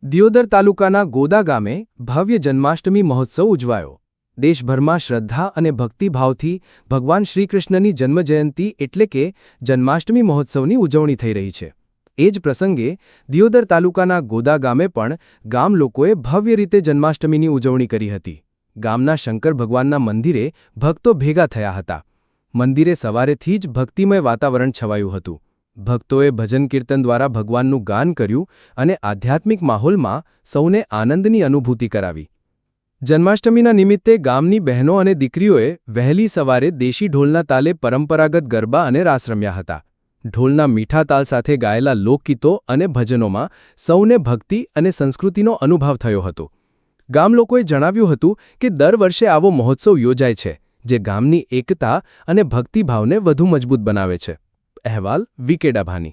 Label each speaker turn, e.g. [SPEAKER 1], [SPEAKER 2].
[SPEAKER 1] દિયોદર તાલુકાના ગોદા ગામે ભવ્ય જન્માષ્ટમી મહોત્સવ ઉજવાયો. દેશભરમાં શ્રદ્ધા અને ભક્તિભાવથી ભગવાન શ્રીકૃષ્ણની જન્મજયંતિ એટલે કે જન્માષ્ટમી મહોત્સવની ઉજવણી થઈ રહી છે. એ જ પ્રસંગે દિયોદર તાલુકાના ગોદા ગામે પણ ગામ લોકોએ ભવ્ય રીતે જન્માષ્ટમીની ઉજવણી કરી હતી. ગામના શંકર ભગવાનના મંદિરે ભક્તો ભેગા થયા હતા. મંદિરે સવારેથી જ ભક્તિમય વાતાવરણ છવાયું હતું. ભક્તોએ ભજન કીર્તન દ્વારા ભગવાનનું ગાન કર્યું અને આધ્યાત્મિક માહોલમાં સૌને આનંદની અનુભૂતિ કરાવી. જન્માષ્ટમીના નિમિત્તે ગામની બહેનો અને દીકરીઓએ વહેલી સવારે દેશી ઢોલના તાલે પરંપરાગત ગરબા અને રાસ રમ્યા હતા. ઢોલના મીઠા તાલ સાથે ગાયેલા લોકગીતો અને ભજનોમાં સૌને ભક્તિ અને સંસ્કૃતિનો અનુભવ થયો હતો. ગામ લોકોએ જણાવ્યું હતું કે દર વર્ષે આવો મહોત્સવ યોજાય છે, જે ગામની એકતા અને ભક્તિભાવને વધુ મજબૂત બનાવે છે. અહેવાલ વી.કે. ડાભાની.